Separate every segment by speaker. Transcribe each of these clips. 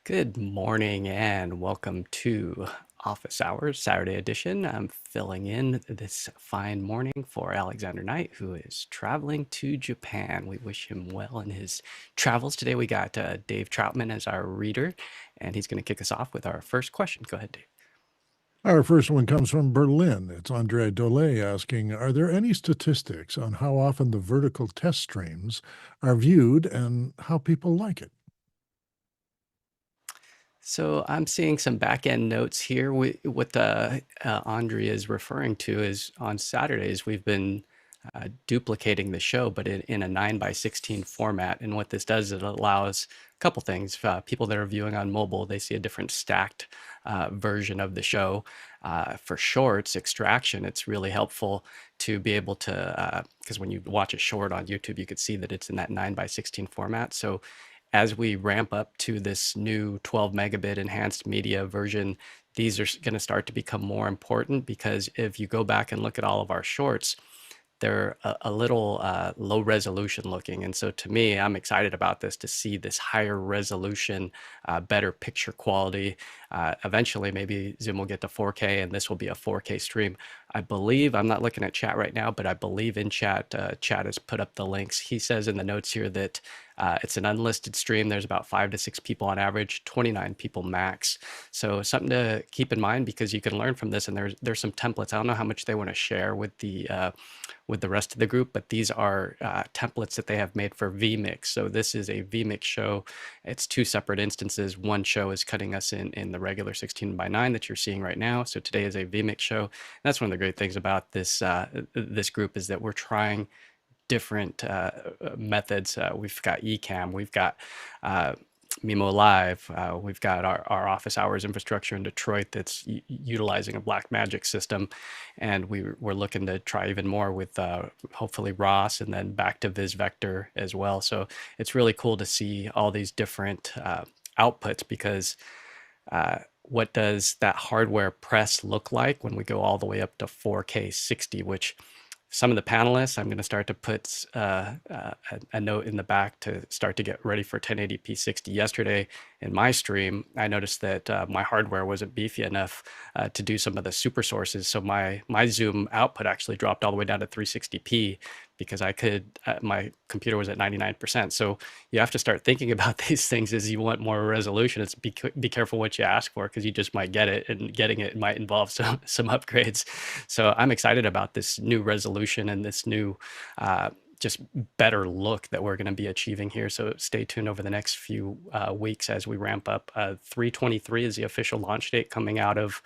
Speaker 1: Good morning and welcome to Office Hours Saturday edition. I'm filling in this fine morning for Alexander Knight, who is traveling to Japan. We wish him well in his travels. Today we got Dave Troutman as our reader, and he's going to kick us off with our first question. Go ahead, Dave.
Speaker 2: Our first one comes from Berlin. It's Andre Dole asking, are there any statistics on how often the vertical test streams are viewed and how people like it?
Speaker 1: So I'm seeing some back-end notes here. What Andre is referring to is on Saturdays, we've been duplicating the show, but in a 9:16 format. And what this does, it allows a couple things. People that are viewing on mobile, they see a different stacked version of the show. For shorts, extraction, it's really helpful to be able to, because when you watch a short on YouTube, you could see that it's in that 9:16 format. So as we ramp up to this new 12 megabit enhanced media version, these are going to start to become more important, because if you go back and look at all of our shorts, they're a little low resolution looking. And so to me, I'm excited about this, to see this higher resolution, better picture quality. Eventually, maybe Zoom will get to 4K and this will be a 4K stream. I believe, I'm not looking at chat right now, but I believe in chat, chat has put up the links. He says in the notes here that it's an unlisted stream. There's about 5 to 6 people on average, 29 people max. So something to keep in mind, because you can learn from this. And there's some templates. I don't know how much they want to share with the rest of the group, but these are templates that they have made for vmix. So this is a vmix show. It's two separate instances. One show is cutting us in the regular 16:9 that you're seeing right now. So today is a vmix show. And that's one of the great things about this this group, is that we're trying different methods. We've got Ecamm, we've got Mimo Live, we've got our office hours infrastructure in Detroit that's utilizing a Blackmagic system, and we're looking to try even more with hopefully ROS, and then back to VisVector as well. So it's really cool to see all these different outputs, because what does that hardware press look like when we go all the way up to 4K 60, which some of the panelists, I'm going to start to put a note in the back to start to get ready for 1080p 60. Yesterday in my stream, I noticed that my hardware wasn't beefy enough to do some of the super sources. So my Zoom output actually dropped all the way down to 360p, because I could, my computer was at 99%. So you have to start thinking about these things as you want more resolution. It's be careful what you ask for, because you just might get it, and getting it might involve some upgrades. So I'm excited about this new resolution and this new just better look that we're going to be achieving here. So stay tuned over the next few weeks as we ramp up. 3/23 is the official launch date coming out of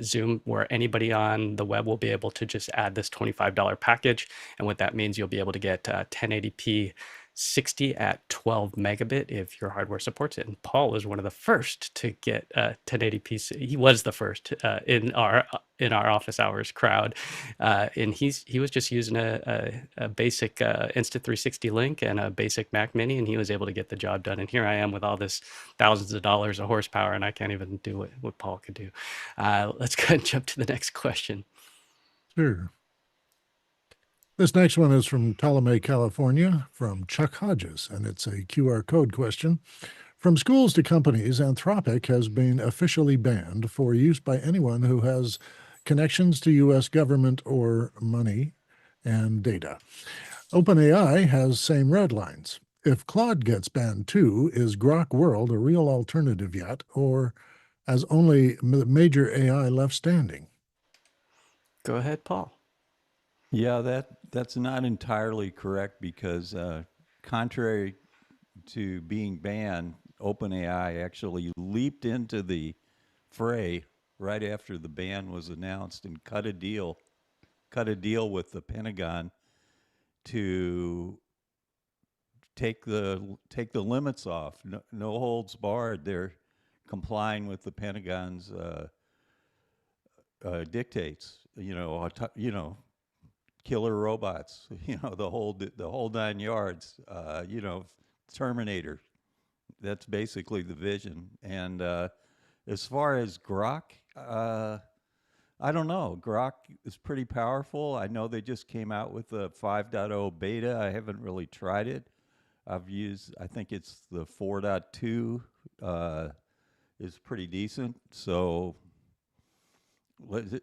Speaker 1: Zoom, where anybody on the web will be able to just add this $25 package. And what that means, you'll be able to get 1080p 60 at 12 megabit if your hardware supports it. And Paul was one of the first to get 1080p. He was the first in our office hours crowd, and he was just using a basic Insta360 link and a basic Mac Mini, and he was able to get the job done. And here I am with all this thousands of dollars of horsepower, and I can't even do what Paul could do. Let's go ahead and jump to the next question.
Speaker 2: Sure. This next one is from Ptolemy, California, from Chuck Hodges, and it's a QR code question. From schools to companies, Anthropic has been officially banned for use by anyone who has connections to U.S. government or money and data. OpenAI has same redlines. If Claude gets banned too, is Grok World a real alternative yet, or as only major AI left standing?
Speaker 1: Go ahead, Paul.
Speaker 3: Yeah, that's not entirely correct, because contrary to being banned, OpenAI actually leaped into the fray right after the ban was announced and cut a deal with the Pentagon to take the limits off. No holds barred. They're complying with the Pentagon's dictates. Killer robots, the whole 9 yards, Terminator. That's basically the vision. And as far as Grok, I don't know. Grok is pretty powerful. I know they just came out with a 5.0 beta. I haven't really tried it. I think it's the 4.2 is pretty decent. So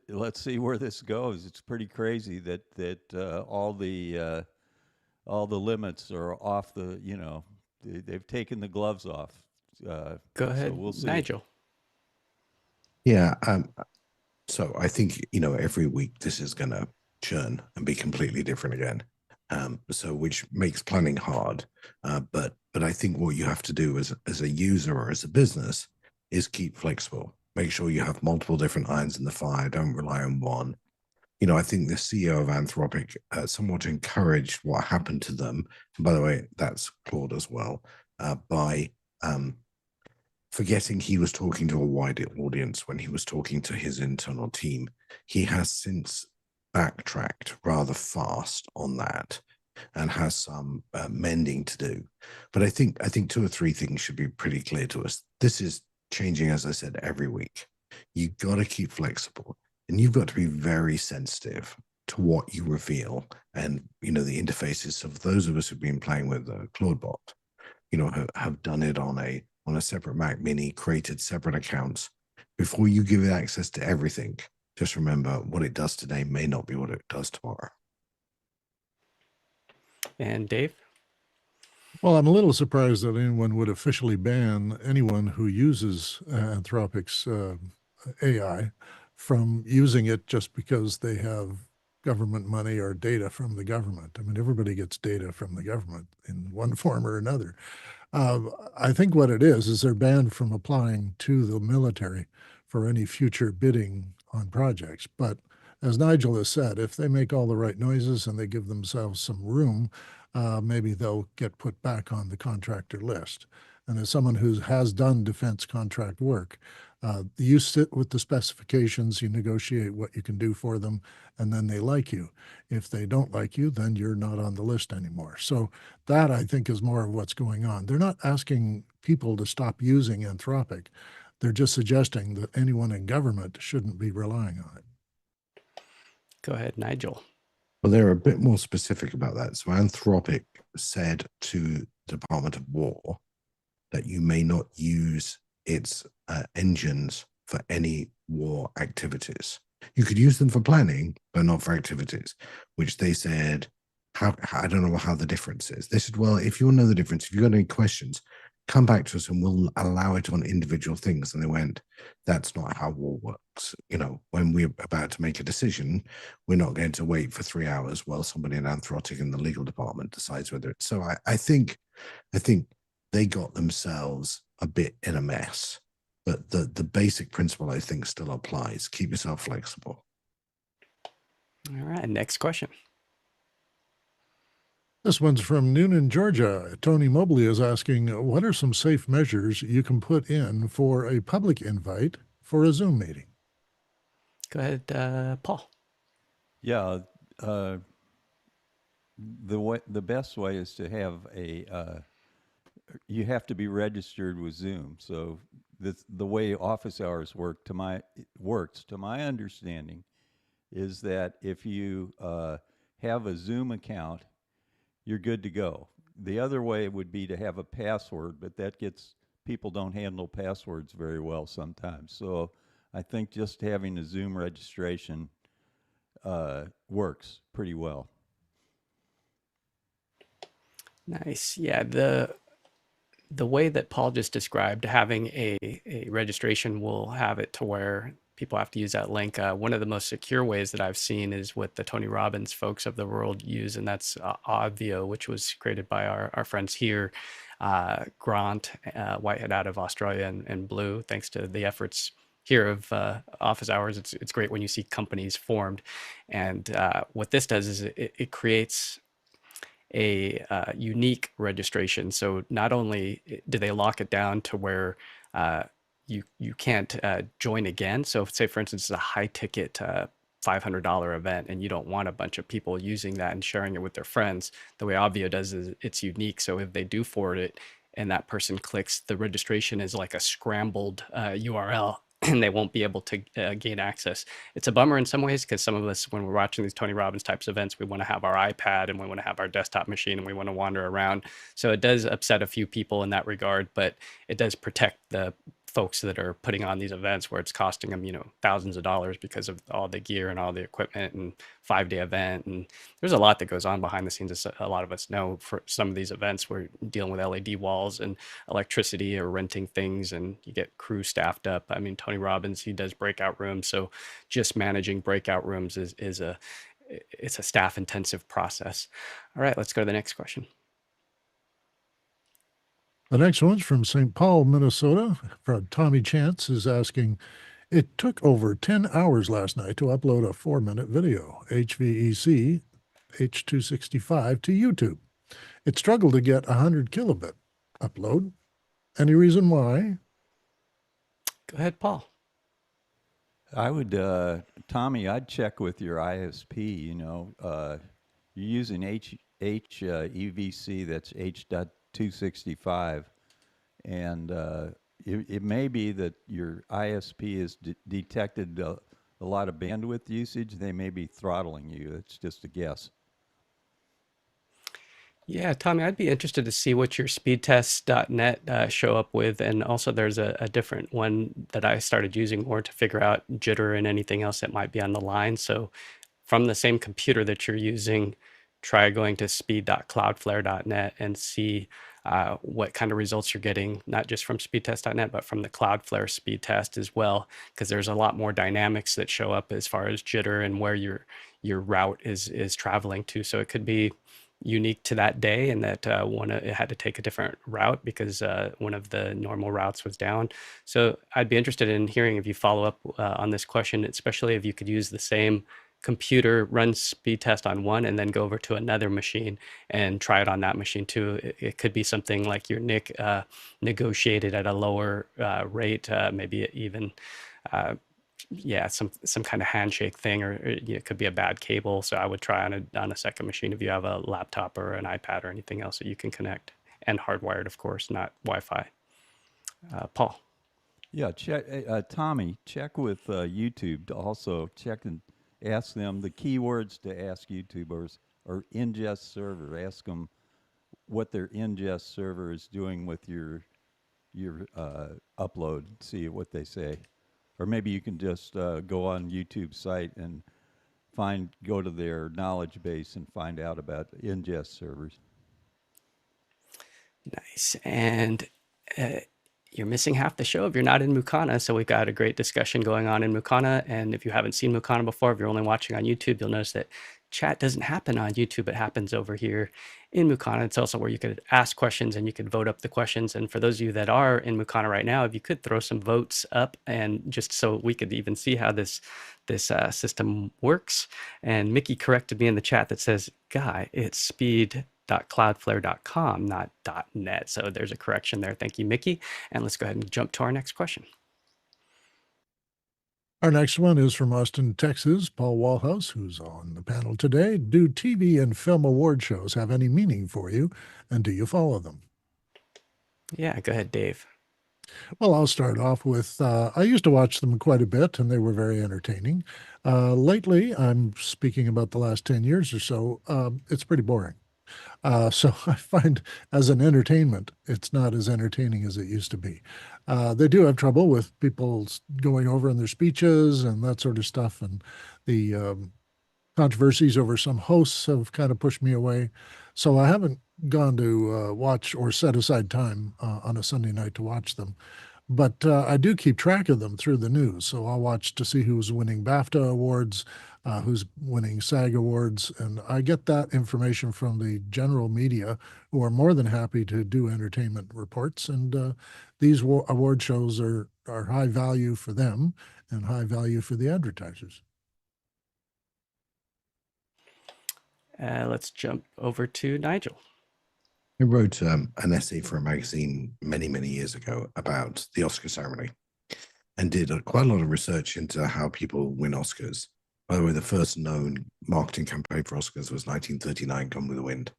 Speaker 3: let's see where this goes. It's pretty crazy that all the limits are off the, they've taken the gloves off.
Speaker 1: Go
Speaker 3: So
Speaker 1: ahead,
Speaker 3: we'll see.
Speaker 1: Nigel.
Speaker 4: Yeah. So I think, every week this is going to churn and be completely different again. So which makes planning hard. But I think what you have to do as a user or as a business is keep flexible. Make sure you have multiple different irons in the fire. Don't rely on one. I think the CEO of Anthropic somewhat encouraged what happened to them. And by the way, that's Claude as well, by forgetting he was talking to a wider audience when he was talking to his internal team. He has since backtracked rather fast on that and has some mending to do. But I think two or three things should be pretty clear to us. This is changing, as I said, every week. You've got to keep flexible, and you've got to be very sensitive to what you reveal. And, the interfaces of those of us who've been playing with Claudebot, have done it on a separate Mac Mini, created separate accounts. Before you give it access to everything, just remember what it does today may not be what it does tomorrow.
Speaker 1: And Dave?
Speaker 2: Well, I'm a little surprised that anyone would officially ban anyone who uses Anthropic's AI from using it just because they have government money or data from the government. I mean, everybody gets data from the government in one form or another. I think what it is they're banned from applying to the military for any future bidding on projects. But as Nigel has said, if they make all the right noises and they give themselves some room, maybe they'll get put back on the contractor list. And as someone who has done defense contract work, you sit with the specifications, you negotiate what you can do for them, and then they like you. If they don't like you, then you're not on the list anymore. So that, I think, is more of what's going on. They're not asking people to stop using Anthropic. They're just suggesting that anyone in government shouldn't be relying on it.
Speaker 1: Go ahead, Nigel.
Speaker 4: Well, they're a bit more specific about that. So Anthropic said to the Department of War that you may not use its engines for any war activities. You could use them for planning, but not for activities, which they said, I don't know how the difference is. They said, well, if you want to know the difference, if you've got any questions, come back to us and we'll allow it on individual things. And they went, that's not how war works. When we're about to make a decision, we're not going to wait for 3 hours while somebody in Anthropic in the legal department decides whether it's. So I think they got themselves a bit in a mess, but the basic principle, I think, still applies. Keep yourself flexible.
Speaker 1: All right, next question.
Speaker 2: This one's from Noonan, Georgia. Tony Mobley is asking, what are some safe measures you can put in for a public invite for a Zoom meeting?
Speaker 1: Go ahead, Paul.
Speaker 3: Yeah, the best way is to have you have to be registered with Zoom. So the way office hours works, to my understanding, is that if you have a Zoom account, you're good to go. The other way would be to have a password, but people don't handle passwords very well sometimes. So I think just having a Zoom registration works pretty well.
Speaker 1: Nice. Yeah, the way that Paul just described, having a registration will have it to where people have to use that link. One of the most secure ways that I've seen is what the Tony Robbins folks of the world use, and that's Audio, which was created by our friends here, Grant Whitehead out of Australia, and Blue, thanks to the efforts here of office hours. It's great when you see companies formed. And what this does is it creates a unique registration. So not only do they lock it down to where you can't join again. So say, for instance, it's a high ticket $500 event and you don't want a bunch of people using that and sharing it with their friends. The way Avio does is it's unique. So if they do forward it and that person clicks, the registration is like a scrambled URL and they won't be able to gain access. It's a bummer in some ways because some of us, when we're watching these Tony Robbins types of events, we want to have our iPad and we want to have our desktop machine and we want to wander around. So it does upset a few people in that regard, but it does protect the folks that are putting on these events where it's costing them, thousands of dollars because of all the gear and all the equipment and 5-day event. And there's a lot that goes on behind the scenes. As a lot of us know, for some of these events, we're dealing with LED walls and electricity or renting things, and you get crew staffed up. I mean, Tony Robbins, he does breakout rooms. So just managing breakout rooms is a staff intensive process. All right, let's go to the next question.
Speaker 2: The next one's from St. Paul, Minnesota. From Tommy Chance is asking, it took over 10 hours last night to upload a 4-minute video, HVEC H265, to YouTube. It struggled to get 100 kilobit upload. Any reason why?
Speaker 1: Go ahead, Paul.
Speaker 3: I would, Tommy, I'd check with your ISP. You're using HEVC, that's H.265, and it may be that your ISP has detected a lot of bandwidth usage. They may be throttling you. It's just a guess.
Speaker 1: Yeah, Tommy, I'd be interested to see what your speedtest.net show up with. And also there's a different one that I started using more to figure out jitter and anything else that might be on the line. So from the same computer that you're using, try going to speed.cloudflare.net and see what kind of results you're getting, not just from speedtest.net, but from the Cloudflare speed test as well, because there's a lot more dynamics that show up as far as jitter and where your route is traveling to. So it could be unique to that day, and that it had to take a different route because one of the normal routes was down. So I'd be interested in hearing if you follow up on this question, especially if you could use the same computer, run speed test on one, and then go over to another machine and try it on that machine too. It could be something like your NIC negotiated at a lower rate, maybe even some kind of handshake thing, or it could be a bad cable. So I would try on a second machine if you have a laptop or an iPad or anything else that you can connect, and hardwired, of course, not Wi-Fi. Paul.
Speaker 3: Yeah, Tommy, check with YouTube to also check and ask them the keywords to ask YouTubers or ingest server. Ask them what their ingest server is doing with your upload. See what they say. Or maybe you can just go on YouTube site and go to their knowledge base and find out about ingest servers.
Speaker 1: Nice. And you're missing half the show if you're not in Mukana. So we've got a great discussion going on in Mukana. And if you haven't seen Mukana before, if you're only watching on YouTube, you'll notice that chat doesn't happen on YouTube. It happens over here in Mukana. It's also where you could ask questions and you could vote up the questions. And for those of you that are in Mukana right now, if you could throw some votes up, and just so we could even see how this system works. And Mickey corrected me in the chat that says, Guy, it's speed.cloudflare.com, not .net. So there's a correction there. Thank you, Mickey. And let's go ahead and jump to our next question.
Speaker 2: Our next one is from Austin, Texas, Paul Walhouse, who's on the panel today. Do TV and film award shows have any meaning for you, and do you follow them?
Speaker 1: Yeah, go ahead, Dave.
Speaker 2: Well, I'll start off with, I used to watch them quite a bit, and they were very entertaining. Lately, I'm speaking about the last 10 years or so, it's pretty boring. So I find as an entertainment, it's not as entertaining as it used to be. They do have trouble with people going over in their speeches and that sort of stuff. And the controversies over some hosts have kind of pushed me away. So I haven't gone to watch or set aside time on a Sunday night to watch them. But I do keep track of them through the news. So I'll watch to see who's winning BAFTA awards, who's winning SAG awards. And I get that information from the general media, who are more than happy to do entertainment reports. And these award shows are high value for them and high value for the advertisers.
Speaker 1: Let's jump over to Nigel.
Speaker 4: I wrote an essay for a magazine many, many years ago about the Oscar ceremony and did quite a lot of research into how people win Oscars. By the way, the first known marketing campaign for Oscars was 1939, Gone with the Wind.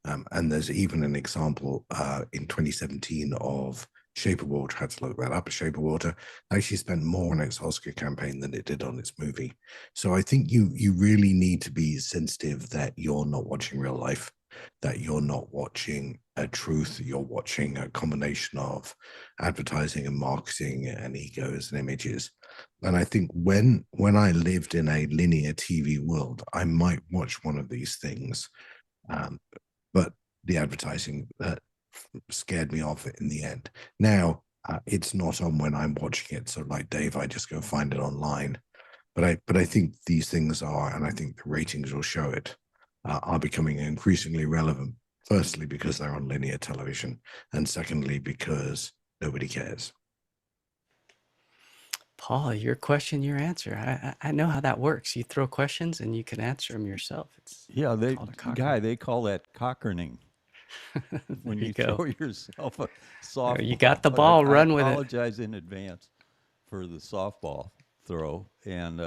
Speaker 4: And there's even an example in 2017 of Shape of Water, had to look that up. Shape of Water actually spent more on its Oscar campaign than it did on its movie. So I think you really need to be sensitive that you're not watching real life, that you're not watching a truth, you're watching a combination of advertising and marketing and egos and images. And I think when I lived in a linear TV world, I might watch one of these things, but the advertising scared me off in the end. Now it's not on when I'm watching it, so like Dave, I just go find it online. But I think these things are, and I think the ratings will show it, are becoming increasingly relevant. Firstly, because they're on linear television, and secondly, because nobody cares.
Speaker 1: Paul, your question, your answer. I know how that works. You throw questions and you can answer them yourself. It's
Speaker 3: Yeah,
Speaker 1: called a cockerel.
Speaker 3: they call that cockerning. When
Speaker 1: There
Speaker 3: you
Speaker 1: go.
Speaker 3: throw yourself a
Speaker 1: There,
Speaker 3: softball.
Speaker 1: you got the ball,
Speaker 3: I
Speaker 1: run with it.
Speaker 3: apologize in advance for the softball throw. And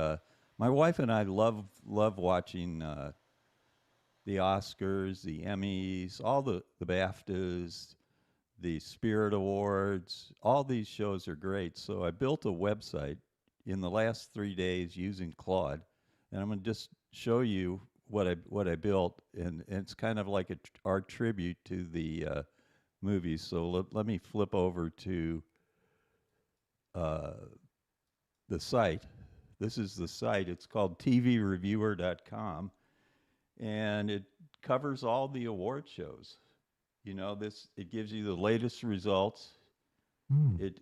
Speaker 3: my wife and I love watching the Oscars, the Emmys, all the BAFTAs, the Spirit Awards. All these shows are great. So I built a website in the last 3 days using Claude, and I'm going to just show you what I built, and it's kind of like our tribute to the movies. So let me flip over to the site. This is the site. It's called tvreviewer.com, and it covers all the award shows. You know, it gives you the latest results. It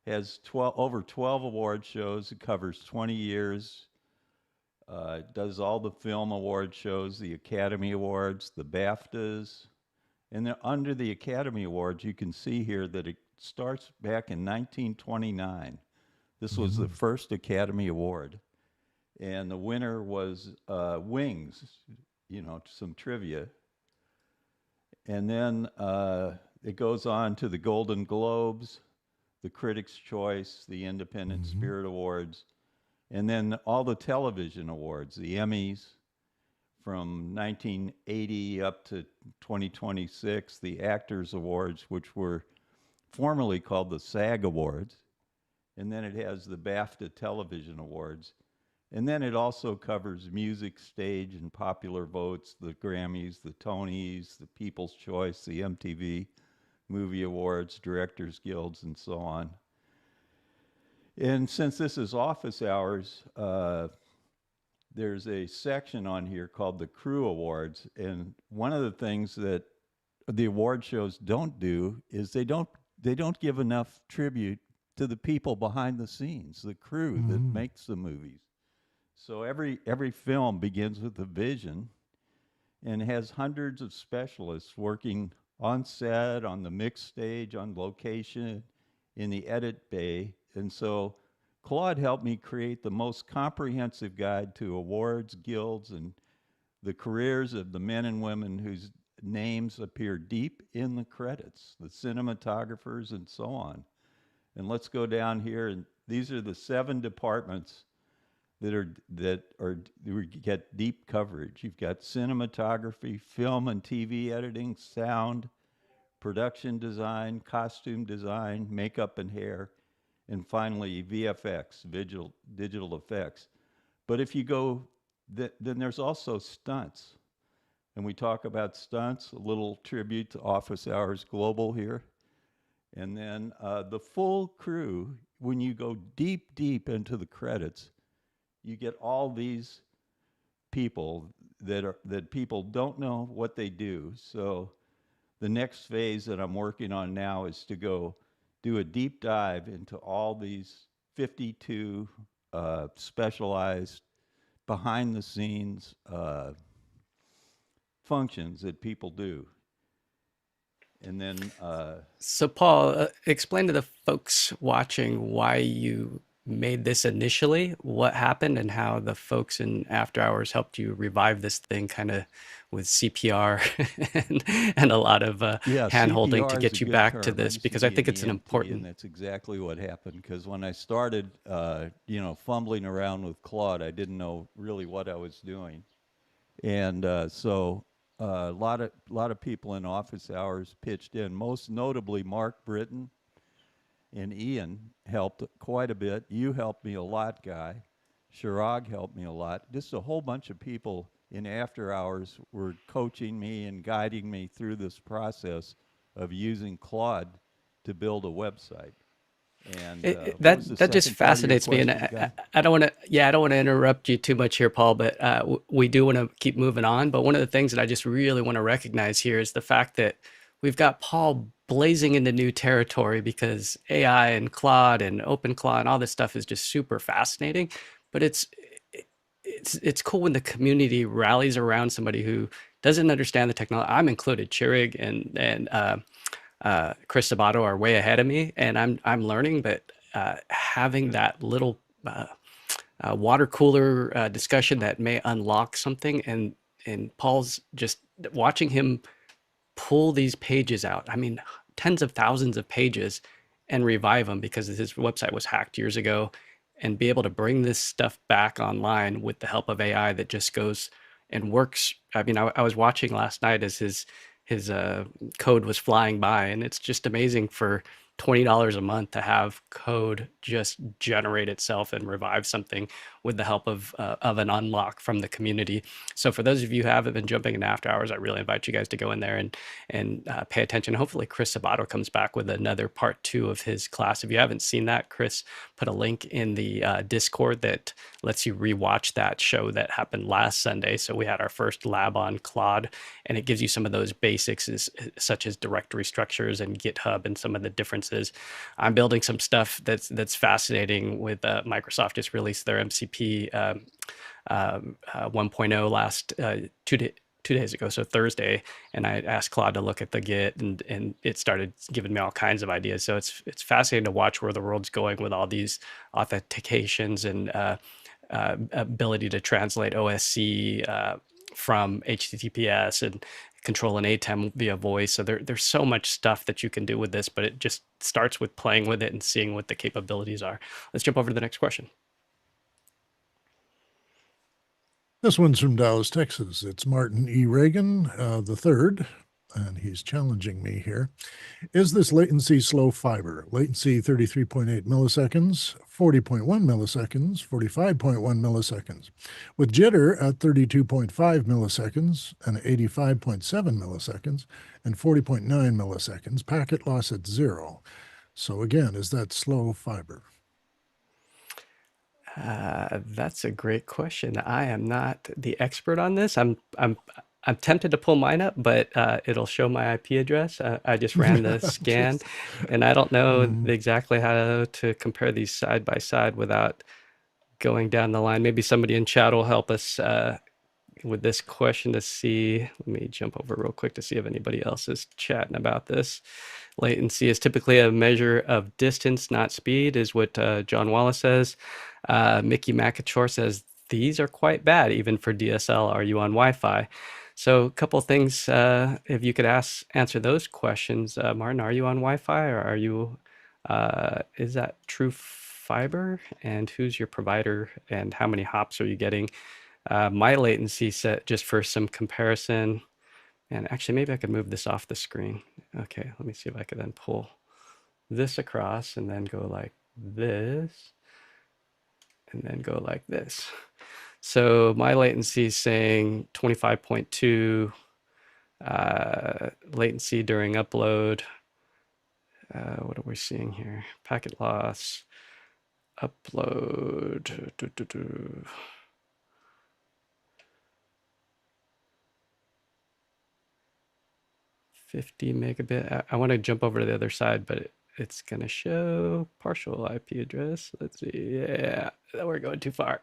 Speaker 3: has over 12 award shows. It covers 20 years. It does all the film award shows, the Academy Awards, the BAFTAs. And then under the Academy Awards, you can see here that it starts back in 1929. This was the first Academy Award. And the winner was Wings, you know, some trivia. And then it goes on to the Golden Globes, the Critics' Choice, the Independent Spirit Awards, and then all the television awards, the Emmys from 1980 up to 2026, the Actors Awards, which were formerly called the SAG Awards, and then it has the BAFTA Television Awards. And then it also covers music, stage, and popular votes, the Grammys, the Tonys, the People's Choice, the MTV Movie Awards, Directors Guilds, and so on. And since this is office hours, there's a section on here called the Crew Awards. And one of the things that the award shows don't do is they don't give enough tribute to the people behind the scenes, the crew that makes the movies. So every film begins with a vision and has hundreds of specialists working on set, on the mix stage, on location, in the edit bay. And so Claude helped me create the most comprehensive guide to awards, guilds, and the careers of the men and women whose names appear deep in the credits, the cinematographers and so on. And let's go down here, and these are the 7 departments that get deep coverage. You've got cinematography, film and TV editing, sound, production design, costume design, makeup and hair, and finally VFX, digital effects. But if you go, then there's also stunts. And we talk about stunts, a little tribute to Office Hours Global here. And then the full crew, when you go deep into the credits, you get all these people that people don't know what they do. So the next phase that I'm working on now is to go do a deep dive into all these 52 specialized behind the scenes functions that people do. And then
Speaker 1: So Paul, explain to the folks watching why you made this initially, what happened, and how the folks in After Hours helped you revive this thing kind of with CPR and a lot of hand-holding to
Speaker 3: CPR
Speaker 1: get
Speaker 3: is a
Speaker 1: you
Speaker 3: good
Speaker 1: back to
Speaker 3: term. I
Speaker 1: this,
Speaker 3: used
Speaker 1: because
Speaker 3: to
Speaker 1: I
Speaker 3: be
Speaker 1: think
Speaker 3: in
Speaker 1: it's an
Speaker 3: EMT,
Speaker 1: important...
Speaker 3: and that's exactly what happened. Because when I started, fumbling around with Claude, I didn't know really what I was doing. And so a lot of people in office hours pitched in. Most notably, Mark Britton and Ian helped quite a bit. You helped me a lot, Guy. Shirag helped me a lot. Just a whole bunch of people in after hours were coaching me and guiding me through this process of using Claude to build a website. And what was the
Speaker 1: That just
Speaker 3: second part of your
Speaker 1: fascinates me, and
Speaker 3: question, Guy?
Speaker 1: I don't want to. Yeah, I don't want to interrupt you too much here, Paul. But we do want to keep moving on. But one of the things that I just really want to recognize here is the fact that we've got Paul blazing into new territory because AI and Claude and OpenClaw and all this stuff is just super fascinating. But it's cool when the community rallies around somebody who doesn't understand the technology. I'm included. Chirig and Chris Sabato are way ahead of me, and I'm learning. But having that little water cooler discussion that may unlock something, and Paul's just watching him pull these pages out. I mean, tens of thousands of pages, and revive them because his website was hacked years ago, and be able to bring this stuff back online with the help of AI that just goes and works. I mean, I was watching last night as his code was flying by, and it's just amazing for $20 a month to have code just generate itself and revive something with the help of an unlock from the community. So for those of you who haven't been jumping in after hours, I really invite you guys to go in there and pay attention. Hopefully Chris Sabato comes back with another part 2 of his class. If you haven't seen that, Chris put a link in the Discord that lets you rewatch that show that happened last Sunday. So we had our first lab on Claude, and it gives you some of those basics such as directory structures and GitHub and some of the differences. I'm building some stuff that's fascinating with Microsoft just released their MCP 1.0 last 2 days ago, so Thursday, and I asked Claude to look at the Git, and it started giving me all kinds of ideas. So it's fascinating to watch where the world's going with all these authentications and ability to translate OSC from HTTPS and control an ATEM via voice. So there's so much stuff that you can do with this, but it just starts with playing with it and seeing what the capabilities are. Let's jump over to the next question.
Speaker 2: This one's from Dallas, Texas. It's Martin E. Reagan the third, and he's challenging me here. Is this latency slow fiber? Latency 33.8 milliseconds, 40.1 milliseconds, 45.1 milliseconds. With jitter at 32.5 milliseconds and 85.7 milliseconds and 40.9 milliseconds, packet loss at 0. So again, is that slow fiber?
Speaker 1: That's a great question. I am not the expert on this. I'm tempted to pull mine up, but it'll show my IP address. I just ran the scan, and I don't know exactly how to compare these side by side without going down the line. Maybe somebody in chat will help us with this question to see. Let me jump over real quick to see if anybody else is chatting about this. Latency is typically a measure of distance, not speed, is what John Wallace says. Mickey McAchore says, these are quite bad, even for DSL. Are you on Wi-Fi? So a couple things, if you could answer those questions. Martin, are you on Wi-Fi, or are you, is that true fiber? And who's your provider, and how many hops are you getting? My latency set, just for some comparison, and actually maybe I could move this off the screen. Okay, let me see if I could then pull this across and then go like this, and then go like this. So my latency is saying 25.2 latency during upload. What are we seeing here? Packet loss, upload. 50 megabit. I want to jump over to the other side, but it's going to show partial IP address. Let's see. Yeah, we're going too far.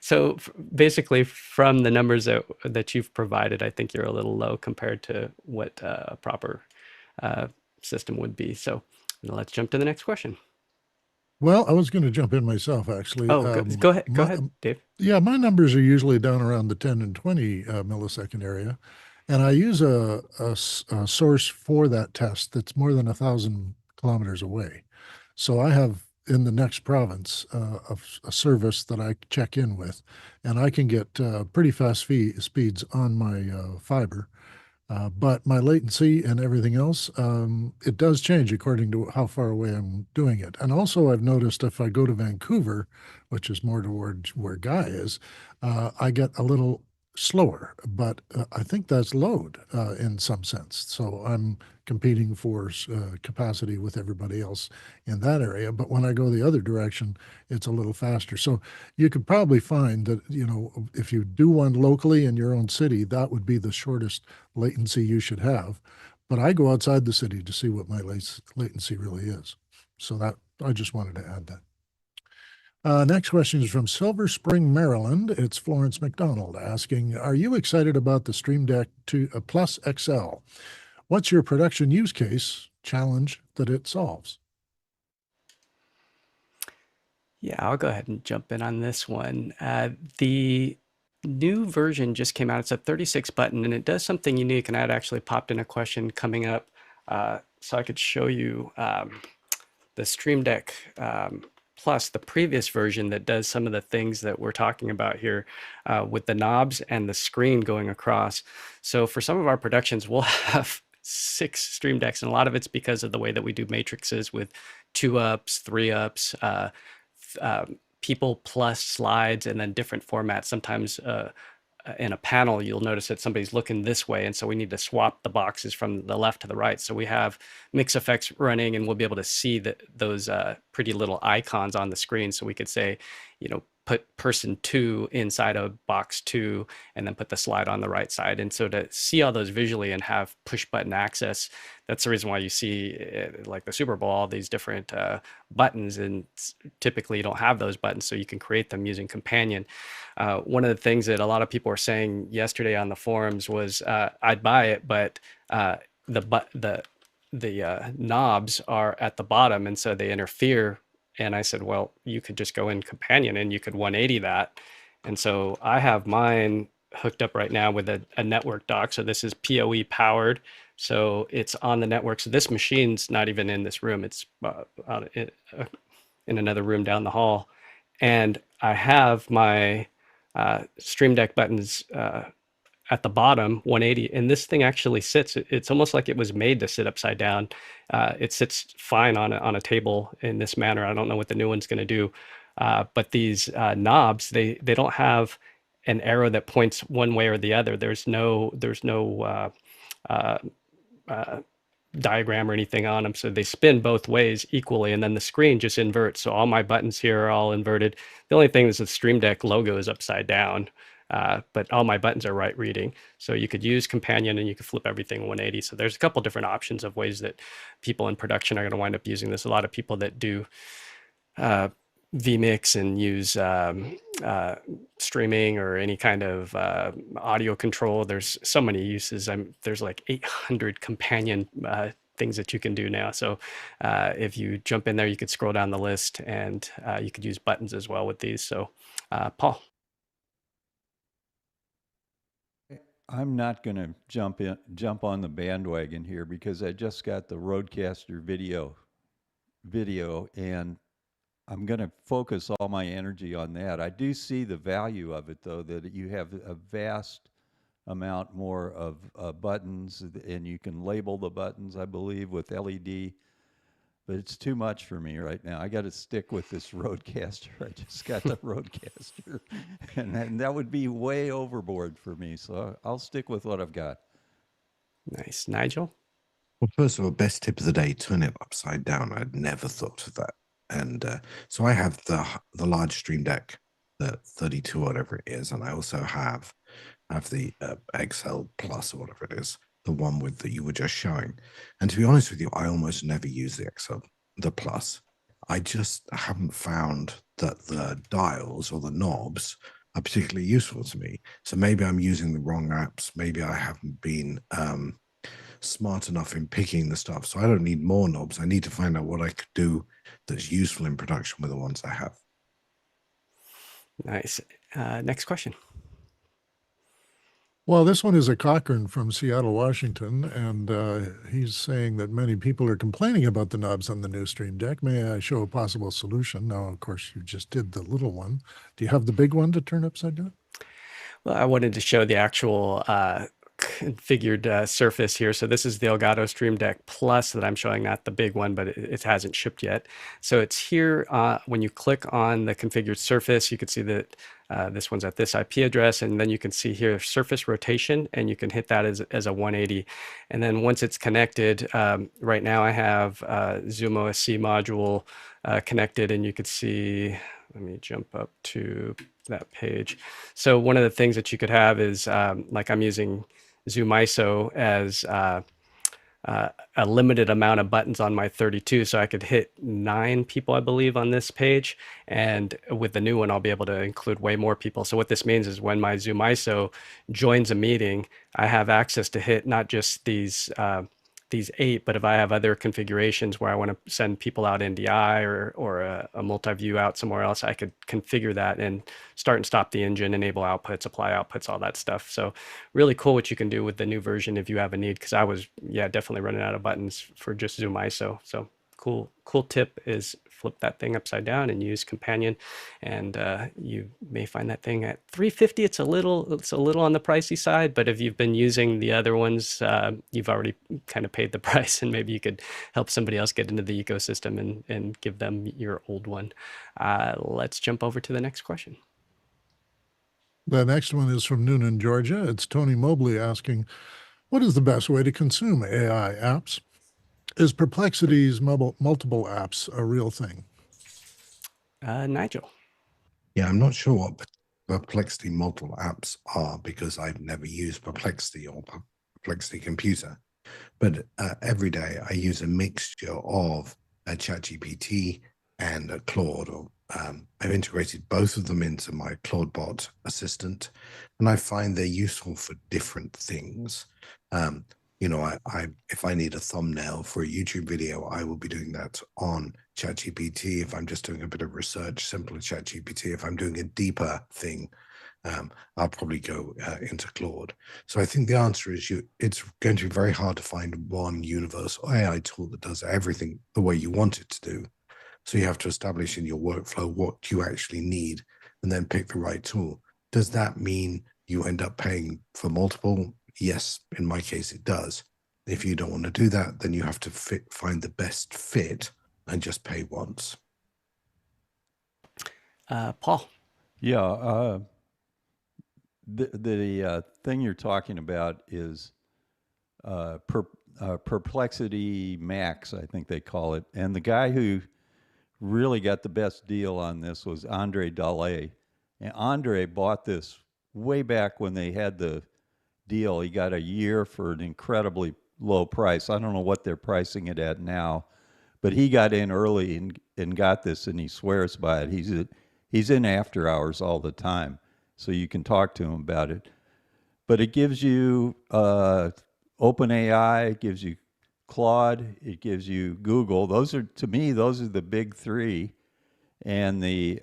Speaker 1: So basically, from the numbers that you've provided, I think you're a little low compared to what a proper system would be. So let's jump to the next question.
Speaker 2: Well, I was going to jump in myself, actually.
Speaker 1: Oh, go ahead, Dave.
Speaker 2: Yeah, my numbers are usually down around the 10 and 20 millisecond area. And I use a source for that test that's more than 1,000 kilometers away. So I have in the next province of a service that I check in with, and I can get pretty fast speeds on my fiber. But my latency and everything else, it does change according to how far away I'm doing it. And also, I've noticed if I go to Vancouver, which is more towards where Guy is, I get a little slower. But I think that's load in some sense. So I'm competing for capacity with everybody else in that area. But when I go the other direction, it's a little faster. So you could probably find that, you know, if you do one locally in your own city, that would be the shortest latency you should have. But I go outside the city to see what my latency really is. So that I just wanted to add that. Next question is from Silver Spring, Maryland. It's Florence McDonald asking, are you excited about the Streamdeck Plus XL? What's your production use case challenge that it solves?
Speaker 1: Yeah, I'll go ahead and jump in on this one. The new version just came out. It's a 36 button, and it does something unique, and I had actually popped in a question coming up, so I could show you the Streamdeck Plus, the previous version that does some of the things that we're talking about here with the knobs and the screen going across. So for some of our productions, we'll have 6 Stream Decks, and a lot of it's because of the way that we do matrices with 2 ups, 3 ups, people plus slides, and then different formats. Sometimes in a panel, you'll notice that somebody's looking this way, and so we need to swap the boxes from the left to the right. So we have mix effects running, and we'll be able to see those pretty little icons on the screen. So we could say, you know, put person 2 inside of box 2, and then put the slide on the right side. And so to see all those visually and have push button access, that's the reason why you see like the Super Bowl, all these different buttons, and typically you don't have those buttons, so you can create them using Companion. One of the things that a lot of people were saying yesterday on the forums was, I'd buy it, but the knobs are at the bottom, and so they interfere. And I said, well, you could just go in Companion and you could 180 that. And so I have mine hooked up right now with a network dock. So this is PoE powered. So it's on the network. So this machine's not even in this room. It's in another room down the hall. And I have my Stream Deck buttons at the bottom, 180, and this thing actually sits. It's almost like it was made to sit upside down. It sits fine on a table in this manner. I don't know what the new one's going to do, but these knobs, they don't have an arrow that points one way or the other. There's no diagram or anything on them, so they spin both ways equally, and then the screen just inverts. So all my buttons here are all inverted. The only thing is the Stream Deck logo is upside down. But all my buttons are right reading. So you could use Companion and you could flip everything 180. So there's a couple different options of ways that people in production are going to wind up using this. A lot of people that do vmix and use streaming or any kind of audio control. There's so many uses. There's like 800 Companion things that you can do now. So if you jump in there, you could scroll down the list, and you could use buttons as well with these. So Paul.
Speaker 3: I'm not going to jump on the bandwagon here because I just got the Rodecaster video, and I'm going to focus all my energy on that. I do see the value of it, though, that you have a vast amount more of buttons, and you can label the buttons, I believe, with LED. But it's too much for me right now. I got to stick with this Rodecaster. I just got the Rodecaster, and that would be way overboard for me. So I'll stick with what I've got.
Speaker 1: Nice. Nigel?
Speaker 4: Well, first of all, best tip of the day, turn it upside down. I'd never thought of that. And so I have the large Stream Deck, the 32 or whatever it is, and I also have the XL Plus or whatever it is, the one that you were just showing. And to be honest with you, I almost never use the Plus. I just haven't found that the dials or the knobs are particularly useful to me. So maybe I'm using the wrong apps. Maybe I haven't been smart enough in picking the stuff. So I don't need more knobs. I need to find out what I could do that's useful in production with the ones I have.
Speaker 1: Nice. Next question.
Speaker 2: Well, this one is a Cochran from Seattle, Washington, and he's saying that many people are complaining about the knobs on the new Stream Deck. May I show a possible solution? Now, of course, you just did the little one. Do you have the big one to turn upside down?
Speaker 1: Well, I wanted to show the actual configured surface here. So this is the Elgato Stream Deck Plus that I'm showing, not the big one, but it hasn't shipped yet. So it's here. When you click on the configured surface, you can see that this one's at this IP address, and then you can see here surface rotation, and you can hit that as a 180. And then once it's connected, right now I have Zoom OSC module connected, and you can see, let me jump up to that page. So one of the things that you could have is like I'm using Zoom ISO as a limited amount of buttons on my 32. So I could hit 9 people, I believe, on this page. And with the new one, I'll be able to include way more people. So what this means is when my Zoom ISO joins a meeting, I have access to hit not just these 8, but if I have other configurations where I want to send people out NDI or a multi-view out somewhere else, I could configure that and start and stop the engine, enable outputs, apply outputs, all that stuff. So really cool what you can do with the new version if you have a need, because I was, definitely running out of buttons for just Zoom ISO. So cool tip is flip that thing upside down and use Companion, and you may find that thing at $350. It's a little on the pricey side, but if you've been using the other ones, you've already kind of paid the price, and maybe you could help somebody else get into the ecosystem and give them your old one. Let's jump over to the next question.
Speaker 2: The next one is from Noonan, Georgia. It's Tony Mobley asking, what is the best way to consume AI apps? Is Perplexity's multiple apps a real thing?
Speaker 1: Nigel.
Speaker 4: Yeah, I'm not sure what Perplexity multiple apps are because I've never used Perplexity or Perplexity Computer. But every day I use a mixture of a ChatGPT and a Claude. I've integrated both of them into my Claude bot assistant, and I find they're useful for different things. If I need a thumbnail for a YouTube video, I will be doing that on ChatGPT. If I'm just doing a bit of research, simpler ChatGPT. If I'm doing a deeper thing, I'll probably go into Claude. So I think the answer is it's going to be very hard to find one universal AI tool that does everything the way you want it to do. So you have to establish in your workflow what you actually need and then pick the right tool. Does that mean you end up paying for multiple? Yes, in my case, it does. If you don't want to do that, then you have to find the best fit and just pay once.
Speaker 1: Paul.
Speaker 3: Yeah. The thing you're talking about is Perplexity Max, I think they call it. And the guy who really got the best deal on this was Andre Dalle. And Andre bought this way back when they had the deal. He got a year for an incredibly low price. I don't know what they're pricing it at now, but he got in early and got this, and he swears by it. He's in after hours all the time, so you can talk to him about it. But it gives you OpenAI, it gives you Claude, it gives you Google. To me, those are the big 3, and the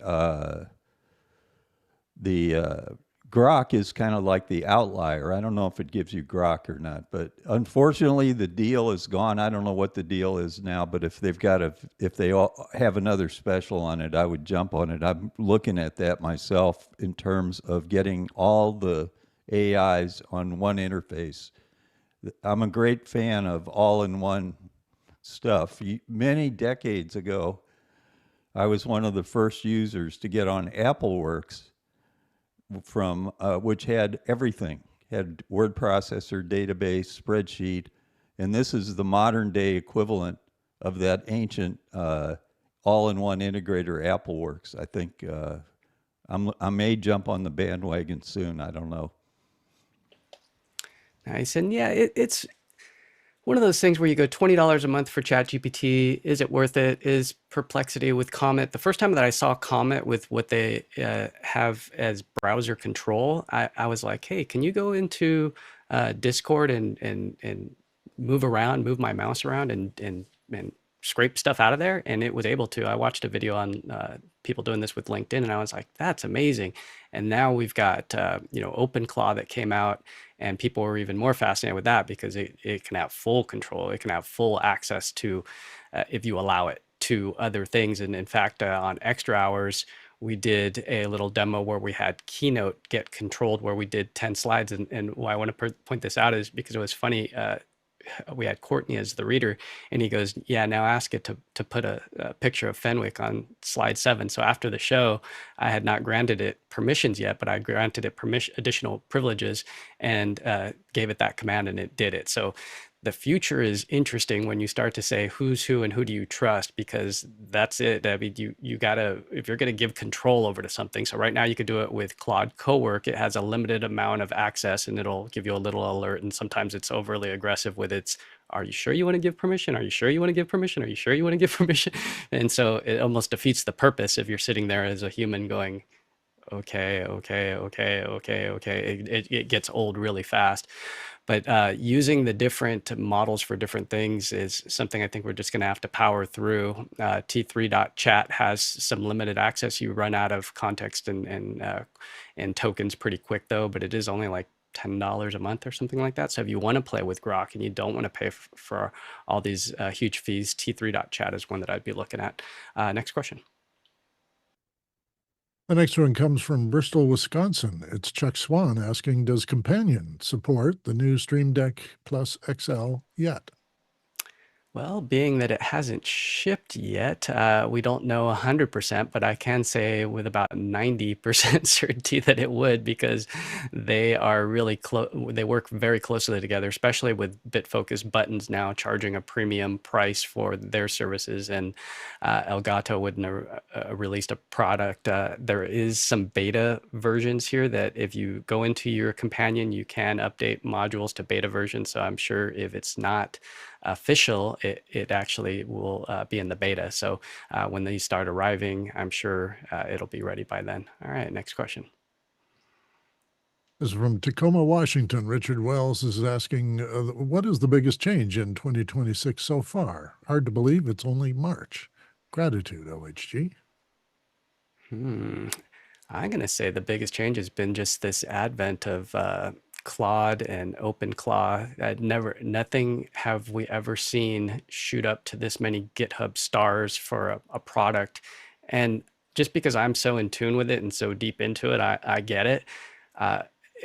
Speaker 3: Grok is kind of like the outlier. I don't know if it gives you Grok or not, but unfortunately the deal is gone. I don't know what the deal is now, but if they all have another special on it, I would jump on it. I'm looking at that myself in terms of getting all the AIs on one interface. I'm a great fan of all-in-one stuff. Many decades ago, I was one of the first users to get on AppleWorks, from which had everything, had word processor, database, spreadsheet, and this is the modern day equivalent of that ancient all-in-one integrator AppleWorks. I think I may jump on the bandwagon soon. I don't know.
Speaker 1: Nice. And yeah, it's one of those things where you go $20 a month for ChatGPT. Is it worth it? Is Perplexity with Comet? The first time that I saw Comet with what they have as browser control, I was like, hey, can you go into Discord and move my mouse around and scrape stuff out of there, and it was able to. I watched a video on people doing this with LinkedIn, and I was like, that's amazing. And now we've got OpenClaw that came out, and people were even more fascinated with that because it can have full control. It can have full access to, if you allow it, to other things. And in fact, on Extra Hours, we did a little demo where we had Keynote get controlled, where we did 10 slides. And why I want to point this out is because it was funny. We had Courtney as the reader, and he goes, yeah, now ask it to put a picture of Fenwick on slide 7. So after the show, I had not granted it permissions yet, but I granted it additional privileges and gave it that command, and it did it. So the future is interesting when you start to say who's who and who do you trust, because that's it. I mean, you gotta, if you're gonna give control over to something. So right now you could do it with Claude Cowork. It has a limited amount of access, and it'll give you a little alert. And sometimes it's overly aggressive with its, are you sure you want to give permission? Are you sure you want to give permission? Are you sure you want to give permission? And so it almost defeats the purpose if you're sitting there as a human going, okay. It gets old really fast. But using the different models for different things is something I think we're just going to have to power through. T3.chat has some limited access. You run out of context and tokens pretty quick, though, but it is only like $10 a month or something like that. So if you want to play with Grok and you don't want to pay for all these huge fees, T3.chat is one that I'd be looking at. Next question.
Speaker 2: The next one comes from Bristol, Wisconsin. It's Chuck Swan asking, does Companion support the new Streamdeck Plus XL yet?
Speaker 1: Well, being that it hasn't shipped yet, we don't know 100%, but I can say with about 90% certainty that it would, because they are really close. They work very closely together, especially with BitFocus buttons now charging a premium price for their services. And Elgato wouldn't have released a product. There is some beta versions here that if you go into your Companion, you can update modules to beta versions. So I'm sure if it's not official, it actually will be in the beta. So when these start arriving, I'm sure it'll be ready by then. All right, next question.
Speaker 2: This is from Tacoma, Washington. Richard Wells is asking, what is the biggest change in 2026 so far? Hard to believe it's only March. Gratitude, OHG.
Speaker 1: I'm going to say the biggest change has been just this advent of Claude and OpenClaw. Nothing have we ever seen shoot up to this many GitHub stars for a product. And just because I'm so in tune with it and so deep into it, I get it.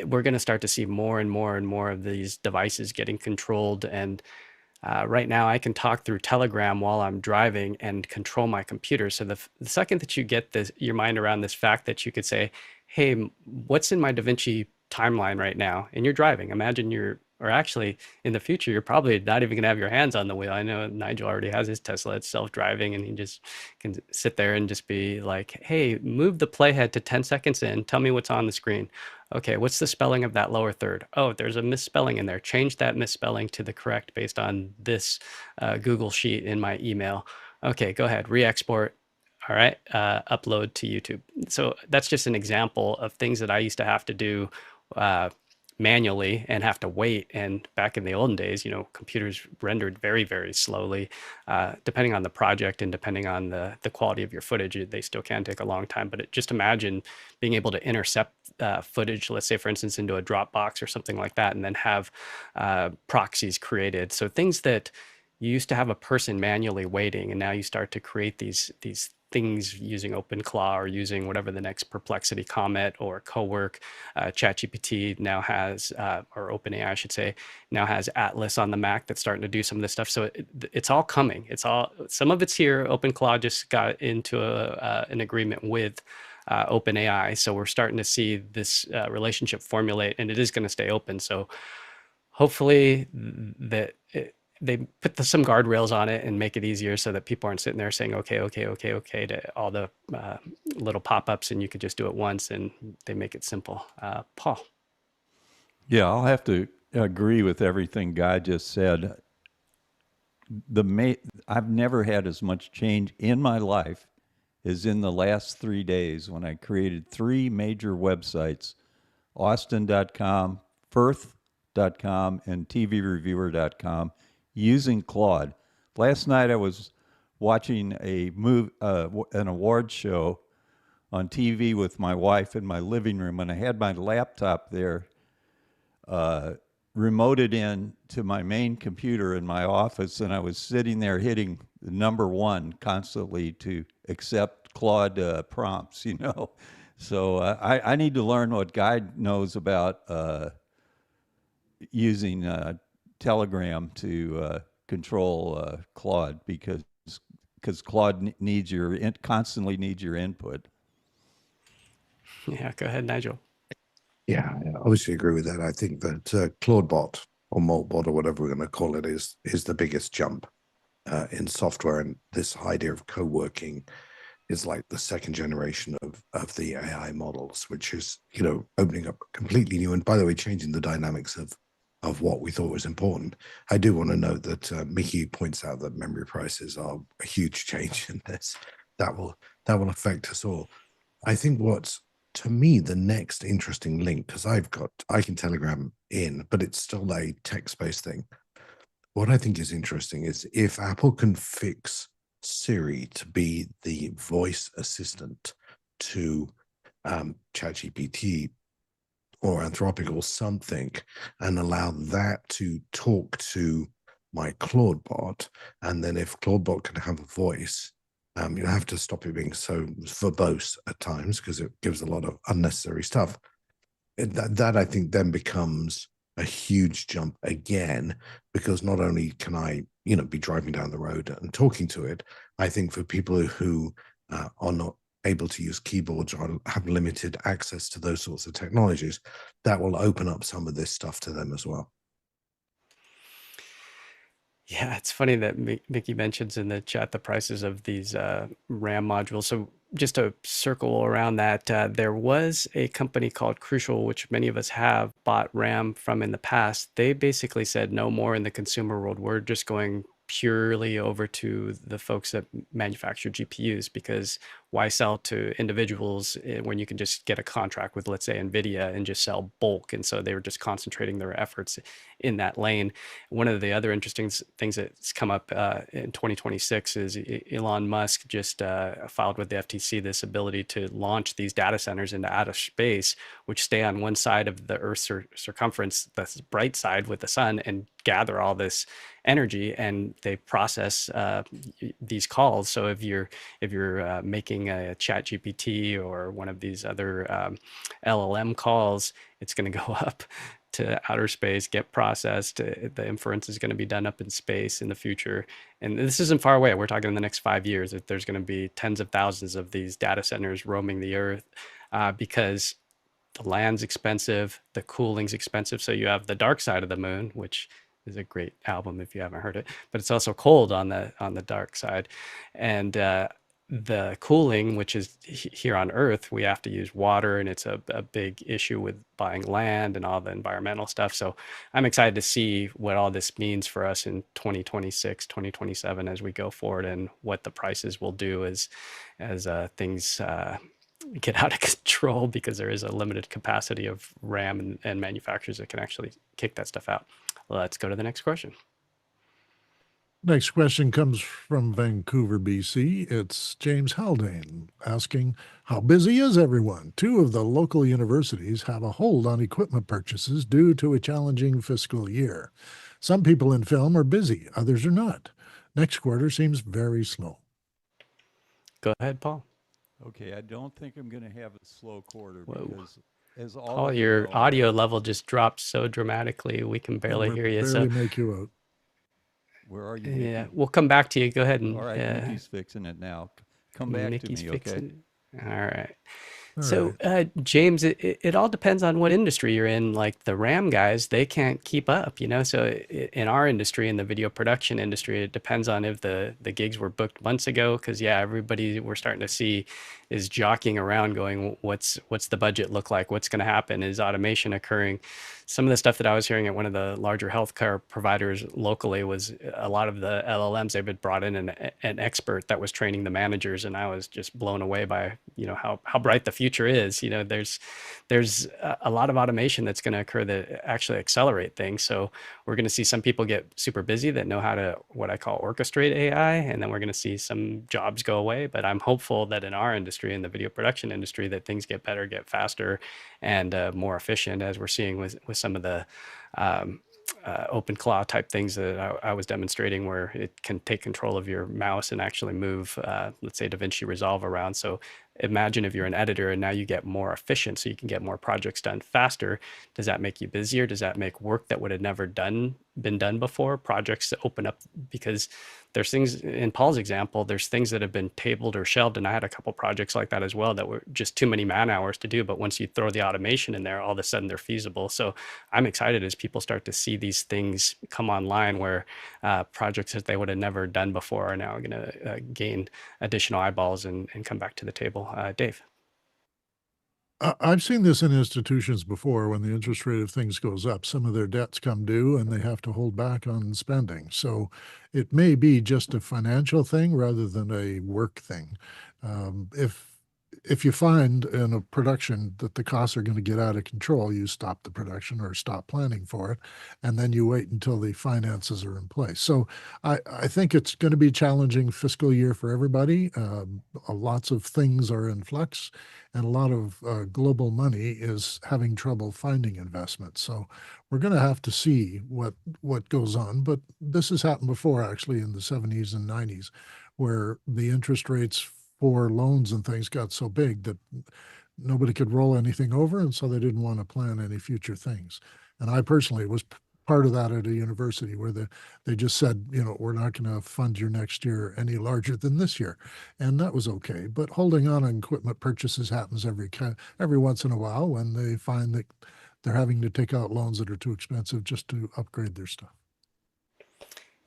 Speaker 1: We're going to start to see more and more and more of these devices getting controlled. And right now I can talk through Telegram while I'm driving and control my computer. So the second that you get your mind around this fact that you could say, hey, what's in my DaVinci timeline right now, and you're driving. Imagine or actually in the future, you're probably not even gonna have your hands on the wheel. I know Nigel already has his Tesla, it's self-driving, and he just can sit there and just be like, hey, move the playhead to 10 seconds in, tell me what's on the screen. Okay, what's the spelling of that lower third? Oh, there's a misspelling in there. Change that misspelling to the correct based on this Google sheet in my email. Okay, go ahead, re-export. All right, upload to YouTube. So that's just an example of things that I used to have to do manually and have to wait. And back in the olden days, computers rendered very, very slowly. Depending on the project and depending on the quality of your footage, they still can take a long time. But just imagine being able to intercept footage, let's say, for instance, into a Dropbox or something like that, and then have proxies created. So things that you used to have a person manually waiting, and now you start to create these things using OpenClaw or using whatever the next Perplexity Comet or Cowork. ChatGPT now has, or OpenAI, I should say, now has Atlas on the Mac that's starting to do some of this stuff. So it's all coming. Some of it's here. OpenClaw just got into an agreement with OpenAI. So we're starting to see this relationship formulate, and it is going to stay open. So hopefully they put some guardrails on it and make it easier so that people aren't sitting there saying, okay, to all the little pop-ups, and you could just do it once, and they make it simple. Paul.
Speaker 3: Yeah, I'll have to agree with everything Guy just said. I've never had as much change in my life as in the last 3 days when I created 3 major websites, austin.com, firth.com, and tvreviewer.com, using Claude. Last night I was watching an award show on TV with my wife in my living room, and I had my laptop there, remoted in to my main computer in my office, and I was sitting there hitting the number 1 constantly to accept Claude prompts, you know. So I need to learn what Guy knows about using Telegram to control Claude, because Claude constantly needs your input.
Speaker 1: Yeah, go ahead, Nigel.
Speaker 4: Yeah, I obviously agree with that. I think that Claudebot or Maltbot or whatever we're going to call it is the biggest jump in software, and this idea of co-working is like the second generation of the AI models, which is, you know, opening up completely new, and by the way, changing the dynamics of what we thought was important. I do want to note that Mickey points out that memory prices are a huge change in this. That will affect us all. I think what's, to me, the next interesting link, because I can Telegram in, but it's still a text-based thing. What I think is interesting is if Apple can fix Siri to be the voice assistant to ChatGPT or Anthropic or something, and allow that to talk to my Claude bot, and then if Claude bot can have a voice, you have to stop it being so verbose at times because it gives a lot of unnecessary stuff. That I think then becomes a huge jump again, because not only can I, you know, be driving down the road and talking to it, I think for people who are not able to use keyboards or have limited access to those sorts of technologies, that will open up some of this stuff to them as well.
Speaker 1: Yeah, it's funny that Mickey mentions in the chat the prices of these RAM modules. So just to circle around that, there was a company called Crucial, which many of us have bought RAM from in the past. They basically said no more in the consumer world. We're just going purely over to the folks that manufacture GPUs, because why sell to individuals when you can just get a contract with, let's say, NVIDIA and just sell bulk? And so they were just concentrating their efforts in that lane. One of the other interesting things that's come up in 2026 is Elon Musk just filed with the FTC this ability to launch these data centers into outer space, which stay on one side of the Earth's circumference, the bright side with the sun, and gather all this energy, and they process these calls. So if you're making a chat GPT or one of these other LLM calls, it's going to go up to outer space, get processed. The inference is going to be done up in space in the future. And this isn't far away. We're talking in the next 5 years that there's going to be tens of thousands of these data centers roaming the Earth, because the land's expensive, the cooling's expensive. So you have the dark side of the moon, which is a great album if you haven't heard it, but it's also cold on the dark side. And the cooling, which is here on Earth, we have to use water, and it's a big issue with buying land and all the environmental stuff. So I'm excited to see what all this means for us in 2026, 2027 as we go forward, and what the prices will do as things get out of control, because there is a limited capacity of RAM and manufacturers that can actually kick that stuff out. Let's go to the next question.
Speaker 2: Next question comes from Vancouver, BC. It's James Haldane asking, how busy is everyone? 2 of the local universities have a hold on equipment purchases due to a challenging fiscal year. Some people in film are busy, others are not. Next quarter seems very slow.
Speaker 1: Go ahead, Paul.
Speaker 3: Okay, I don't think I'm going to have a slow quarter.
Speaker 1: Whoa.
Speaker 3: Because as all
Speaker 1: Paul,
Speaker 3: of you
Speaker 1: your
Speaker 3: know,
Speaker 1: audio level just dropped so dramatically we can barely hear you.
Speaker 2: Barely make you out.
Speaker 3: Where are you,
Speaker 1: yeah,
Speaker 3: Mickey?
Speaker 1: we'll come back to you. Go ahead and
Speaker 3: All right, Mickey's fixing it now. Come back
Speaker 1: Mickey's
Speaker 3: to me, okay?
Speaker 1: fixing it. All right.
Speaker 2: All
Speaker 1: So,
Speaker 2: right.
Speaker 1: James, it all depends on what industry you're in. Like the RAM guys, they can't keep up, you know? So in our industry, in the video production industry, it depends on if the gigs were booked months ago. Because yeah, everybody we're starting to see is jockeying around going, what's the budget look like? What's going to happen? Is automation occurring? Some of the stuff that I was hearing at one of the larger healthcare providers locally was a lot of the LLMs, they've been brought in an expert that was training the managers. And I was just blown away by how bright the future is. There's a lot of automation that's going to occur that actually accelerate things. So we're going to see some people get super busy that know how to, what I call, orchestrate AI, and then we're going to see some jobs go away. But I'm hopeful that in our industry, in the video production industry, that things get better, get faster, and more efficient, as we're seeing with some of the open claw type things that I was demonstrating, where it can take control of your mouse and actually move, let's say, DaVinci Resolve around. So imagine if you're an editor and now you get more efficient, so you can get more projects done faster. Does that make you busier? Does that make work that would have never been done before, projects that open up? Because there's things in Paul's example, there's things that have been tabled or shelved, and I had a couple projects like that as well that were just too many man hours to do. But once you throw the automation in there, all of a sudden they're feasible. So I'm excited as people start to see these things come online, where projects that they would have never done before are now going to gain additional eyeballs and come back to the table. Dave.
Speaker 2: I've seen this in institutions before. When the interest rate of things goes up, some of their debts come due and they have to hold back on spending. So it may be just a financial thing rather than a work thing. If you find in a production that the costs are going to get out of control, you stop the production or stop planning for it, and then you wait until the finances are in place. So I think it's going to be a challenging fiscal year for everybody. Lots of things are in flux, and a lot of global money is having trouble finding investment. So we're going to have to see what goes on. But this has happened before, actually, in the 70s and 90s, where the interest rates for loans and things got so big that nobody could roll anything over, and so they didn't want to plan any future things. And I personally was part of that at a university, where they just said, we're not going to fund your next year any larger than this year, and that was okay. But holding on equipment purchases happens every once in a while when they find that they're having to take out loans that are too expensive just to upgrade their stuff.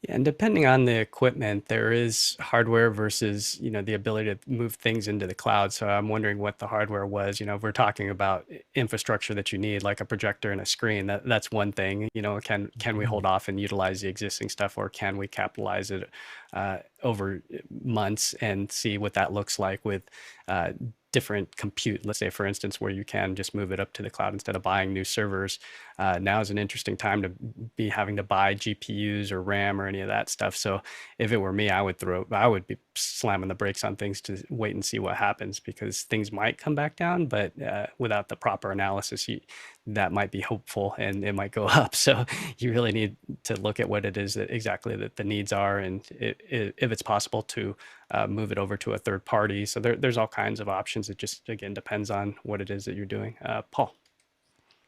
Speaker 1: Yeah, and depending on the equipment, there is hardware versus, the ability to move things into the cloud. So I'm wondering what the hardware was. If we're talking about infrastructure that you need, like a projector and a screen, that's one thing. Can we hold off and utilize the existing stuff, or can we capitalize it over months and see what that looks like with different compute? Let's say, for instance, where you can just move it up to the cloud instead of buying new servers. Now is an interesting time to be having to buy GPUs or RAM or any of that stuff. So if it were me, I would be slamming the brakes on things to wait and see what happens, because things might come back down, but without the proper analysis, that might be hopeful and it might go up. So you really need to look at what it is that exactly that the needs are, and if it's possible to move it over to a third party. So there's all kinds of options. It just, again, depends on what it is that you're doing. Paul.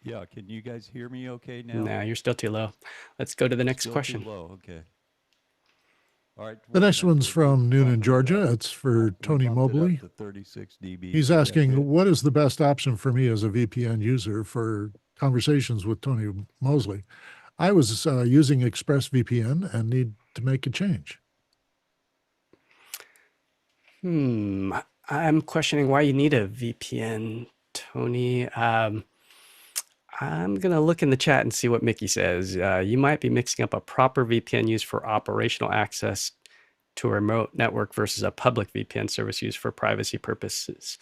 Speaker 3: Yeah, can you guys hear me okay now?
Speaker 1: No, you're still too low. Let's go to the next
Speaker 3: Still
Speaker 1: question.
Speaker 3: Too low, okay. All right.
Speaker 2: The next one's from Noonan, Georgia. It's for Tony Mobley.
Speaker 3: 36 dB.
Speaker 2: He's asking, what is the best option for me as a VPN user for conversations with Tony Mosley? I was using ExpressVPN and need to make a change.
Speaker 1: I'm questioning why you need a VPN, Tony. I'm going to look in the chat and see what Mickey says. You might be mixing up a proper VPN used for operational access to a remote network versus a public VPN service used for privacy purposes.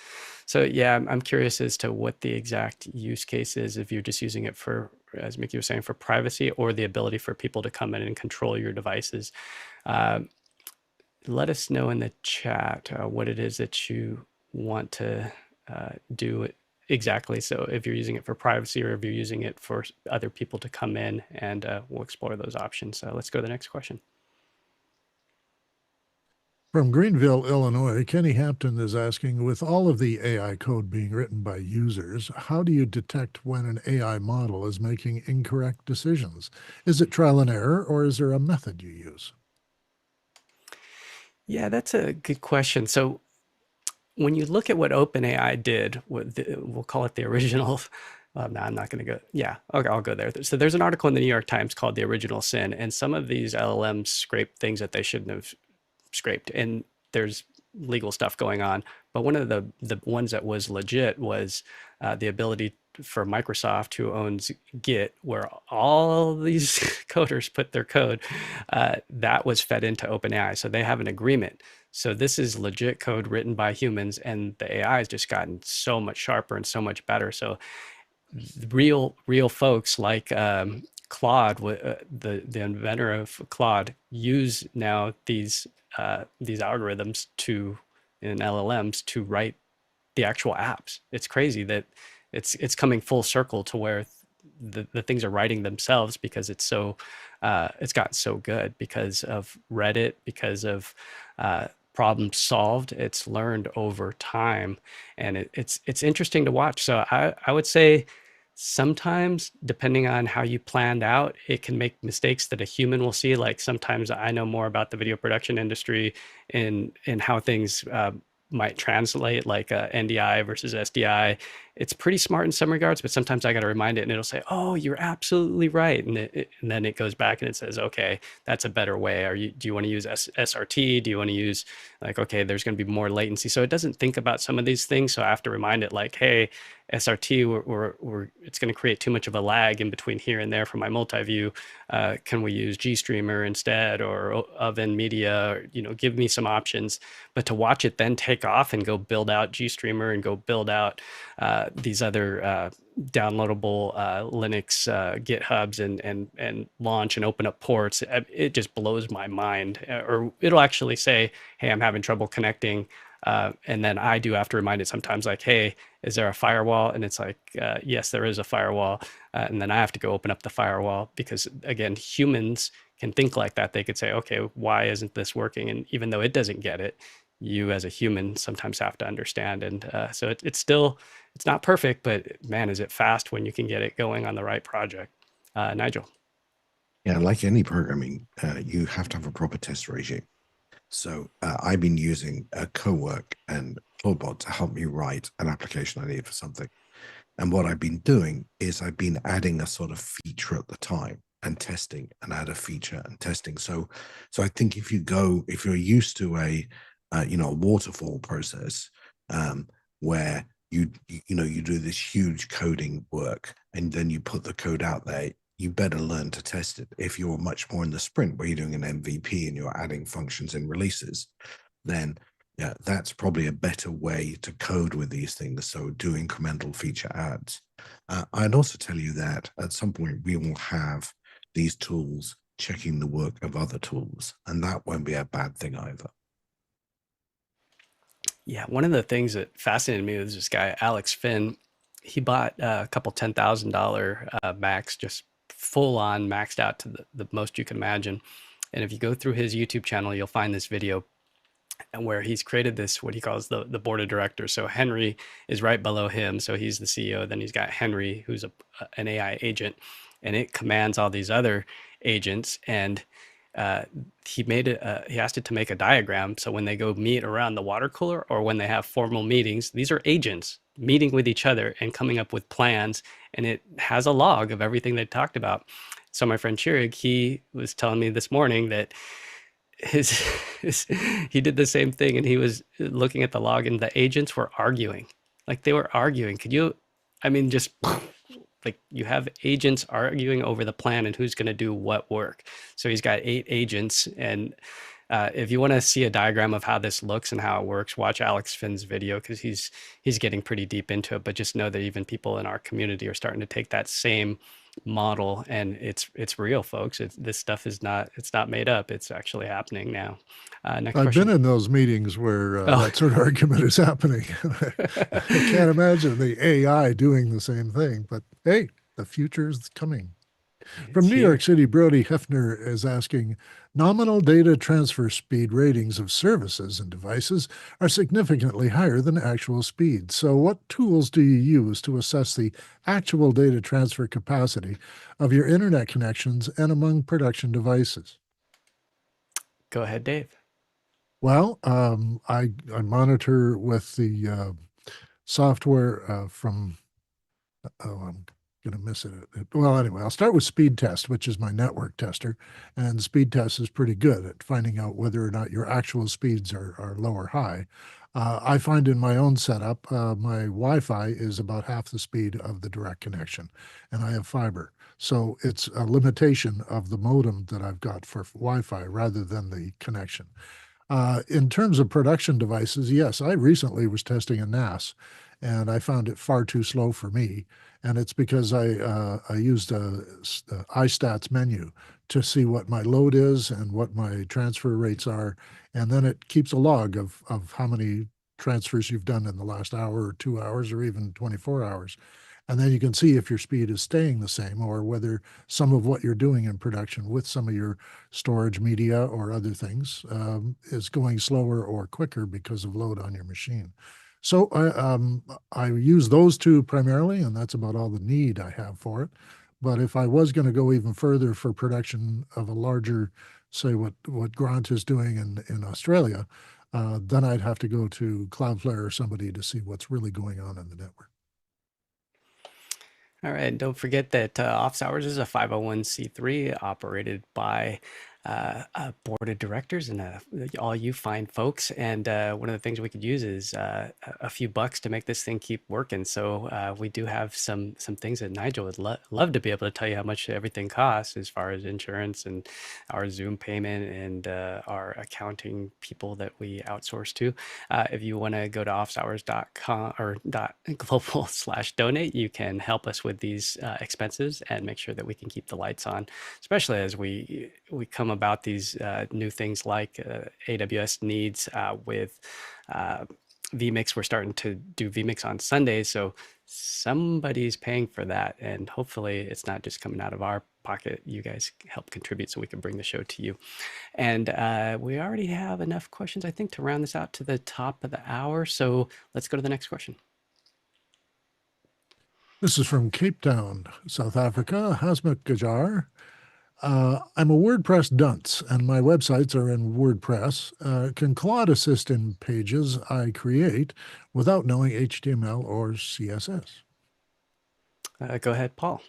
Speaker 1: So yeah, I'm curious as to what the exact use case is, if you're just using it for, as Mickey was saying, for privacy, or the ability for people to come in and control your devices. Let us know in the chat what it is that you want to do exactly. So if you're using it for privacy, or if you're using it for other people to come in, and we'll explore those options. So let's go to the next question.
Speaker 2: From Greenville, Illinois, Kenny Hampton is asking, with all of the AI code being written by users, how do you detect when an AI model is making incorrect decisions? Is it trial and error, or is there a method you use?
Speaker 1: Yeah, that's a good question. So when you look at what OpenAI did, we'll call it the original. No, I'm not going to go. Yeah, okay, I'll go there. So there's an article in the New York Times called "The Original Sin," and some of these LLMs scrape things that they shouldn't have scraped, and there's legal stuff going on. But one of the ones that was legit was the ability for Microsoft, who owns Git, where all these coders put their code, that was fed into OpenAI. So they have an agreement. So this is legit code written by humans, and the AI has just gotten so much sharper and so much better. So real folks like Claude, the inventor of Claude, use now these algorithms to in LLMs to write the actual apps. It's crazy that it's coming full circle to where the things are writing themselves because it's gotten so good because of Reddit, because of problem solved. It's learned over time, and it's interesting to watch. So I would say sometimes, depending on how you planned out, it can make mistakes that a human will see. Like sometimes I know more about the video production industry and how things might translate, like NDI versus SDI. It's pretty smart in some regards, but sometimes I got to remind it and it'll say, oh, you're absolutely right. And then it goes back and it says, okay, that's a better way. Do you want to use SRT? Do you want to use like, okay, there's going to be more latency. So it doesn't think about some of these things. So I have to remind it like, hey, SRT, it's going to create too much of a lag in between here and there for my multi-view. Can we use GStreamer instead, or Oven Media? Or, give me some options. But to watch it then take off and go build out GStreamer and go build out these other downloadable Linux GitHubs and launch and open up ports, it just blows my mind. Or it'll actually say, hey, I'm having trouble connecting. And then I do have to remind it sometimes like, hey, is there a firewall? And it's like, yes, there is a firewall. And then I have to go open up the firewall because, again, humans can think like that. They could say, okay, why isn't this working? And even though it doesn't get it, you as a human sometimes have to understand. And so it's not perfect, but man, is it fast when you can get it going on the right project. Nigel.
Speaker 4: Yeah, like any programming, you have to have a proper test regime. So I've been using Cowork and Claude to help me write an application I need for something. And what I've been doing is I've been adding a sort of feature at the time and testing and add a feature and testing. So I think if you're used to a waterfall process where you do this huge coding work and then you put the code out there, you better learn to test it. If you're much more in the sprint where you're doing an MVP and you're adding functions in releases, then yeah, that's probably a better way to code with these things. So do incremental feature adds. I'd also tell you that at some point we will have these tools checking the work of other tools, and that won't be a bad thing either.
Speaker 1: Yeah, one of the things that fascinated me was this guy, Alex Finn. He bought a couple $10,000 Macs, just full on maxed out to the most you can imagine. And if you go through his YouTube channel, you'll find this video and where he's created this, what he calls the board of directors. So Henry is right below him. So he's the CEO. Then he's got Henry, who's an AI agent, and it commands all these other agents. And he asked it to make a diagram. So when they go meet around the water cooler or when they have formal meetings, these are agents meeting with each other and coming up with plans. And it has a log of everything they talked about. So my friend Chirig, he was telling me this morning that he did the same thing, and he was looking at the log and the agents were arguing. Like they were arguing. Just like you have agents arguing over the plan and who's going to do what work. So he's got 8 agents. And if you want to see a diagram of how this looks and how it works, watch Alex Finn's video because he's getting pretty deep into it. But just know that even people in our community are starting to take that same model, and it's real, folks. This stuff is not made up. It's actually happening now. Next
Speaker 2: I've
Speaker 1: question.
Speaker 2: been in those meetings where that sort of argument is happening. I can't imagine the AI doing the same thing, but hey, the future is coming. From New York City, Brody Hefner is asking, nominal data transfer speed ratings of services and devices are significantly higher than actual speed. So what tools do you use to assess the actual data transfer capacity of your internet connections and among production devices?
Speaker 1: Go ahead, Dave.
Speaker 2: Well, I monitor with the software from, I'm going to miss it. Well, anyway, I'll start with Speed Test, which is my network tester. And Speed Test is pretty good at finding out whether or not your actual speeds are low or high. I find in my own setup, my Wi-Fi is about half the speed of the direct connection, and I have fiber. So it's a limitation of the modem that I've got for Wi-Fi rather than the connection. In terms of production devices, yes, I recently was testing a NAS, and I found it far too slow for me. And it's because I used a iStats menu to see what my load is and what my transfer rates are, and then it keeps a log of how many transfers you've done in the last hour or 2 hours or even 24 hours. And then you can see if your speed is staying the same or whether some of what you're doing in production with some of your storage media or other things is going slower or quicker because of load on your machine. So I use those two primarily, and that's about all the need I have for it. But if I was going to go even further for production of a larger, say what Grant is doing in Australia, then I'd have to go to Cloudflare or somebody to see what's really going on in the network.
Speaker 1: All right, and don't forget that Office Hours is a 501c3 operated by a board of directors and all you fine folks. And one of the things we could use is a few bucks to make this thing keep working. So we do have some things that Nigel would love to be able to tell you how much everything costs as far as insurance and our Zoom payment and our accounting people that we outsource to. If you want to go to officehours.com or .global/donate, you can help us with these expenses and make sure that we can keep the lights on, especially as we come about these new things like AWS needs with vMix. We're starting to do vMix on Sundays, so somebody's paying for that, and hopefully it's not just coming out of our pocket. You guys help contribute so we can bring the show to you. And we already have enough questions, I think, to round this out to the top of the hour. So let's go to the next question.
Speaker 2: This is from Cape Town, South Africa, Hasmuk Gajar. I'm a WordPress dunce, and my websites are in WordPress. Can Claude assist in pages I create without knowing HTML or CSS?
Speaker 1: Go ahead, Paul.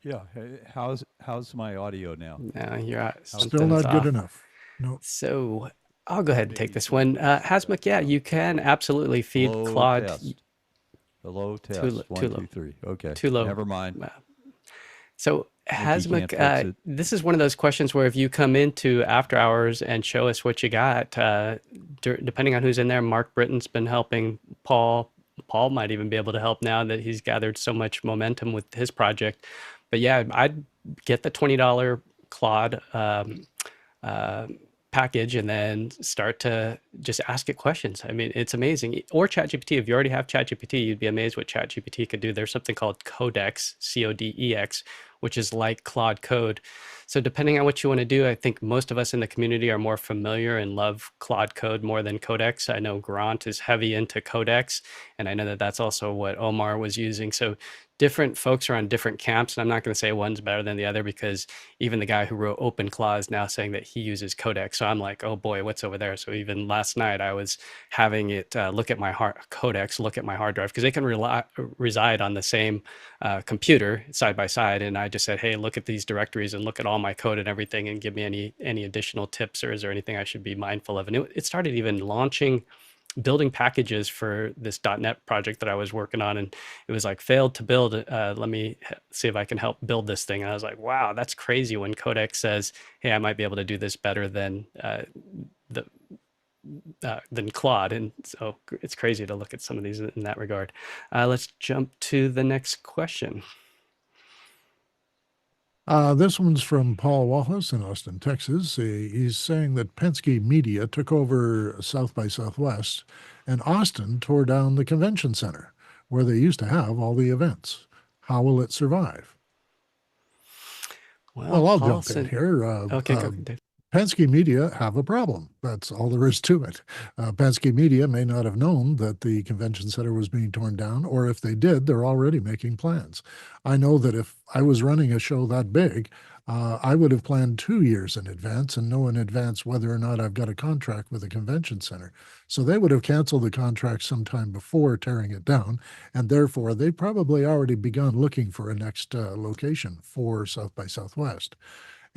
Speaker 3: Yeah. Hey, how's my audio now?
Speaker 1: No, you're
Speaker 2: still not good enough. No.
Speaker 1: So I'll go ahead and take this one. Hasmuk, yeah, you can absolutely feed
Speaker 3: Hello,
Speaker 1: Claude.
Speaker 3: Test. Hello, test.
Speaker 1: Too
Speaker 3: One,
Speaker 1: low.
Speaker 3: 2, 3. Okay.
Speaker 1: Too low.
Speaker 3: Never mind.
Speaker 1: So
Speaker 3: can't fix
Speaker 1: Hasmuk,
Speaker 3: it.
Speaker 1: this is one of those questions where if you come into after hours and show us what you got, depending on who's in there, Mark Britton's been helping Paul. Paul might even be able to help now that he's gathered so much momentum with his project. But yeah, I'd get the $20 Claude package and then start to just ask it questions. I mean, it's amazing. Or ChatGPT. If you already have ChatGPT, you'd be amazed what ChatGPT could do. There's something called Codex, CODEX, which is like Claude Code. So depending on what you want to do, I think most of us in the community are more familiar and love Claude Code more than Codex. I know Grant is heavy into Codex, and I know that that's also what Omar was using. So different folks are on different camps, and I'm not going to say one's better than the other because even the guy who wrote OpenClaw is now saying that he uses Codex. So I'm like, oh boy, what's over there? So even last night I was having it look at my Codex, look at my hard drive, because they can reside on the same computer side by side. And I just said, hey, look at these directories and look at all my code and everything and give me any additional tips, or is there anything I should be mindful of? And it started even building packages for this .NET project that I was working on, and it was like failed to build. Let me see if I can help build this thing. And I was like, wow, that's crazy when Codex says, hey, I might be able to do this better than Claude. And so it's crazy to look at some of these in that regard. Let's jump to the next question.
Speaker 2: This one's from Paul Wallace in Austin, Texas. He's saying that Penske Media took over South by Southwest, and Austin tore down the convention center where they used to have all the events. How will it survive? Well, I'll jump in here.
Speaker 1: Okay, go, Dave.
Speaker 2: Penske Media have a problem. That's all there is to it. Penske Media may not have known that the convention center was being torn down, or if they did, they're already making plans. I know that if I was running a show that big, I would have planned 2 years in advance and know in advance whether or not I've got a contract with the convention center. So they would have canceled the contract sometime before tearing it down, and therefore they probably already begun looking for a next location for South by Southwest.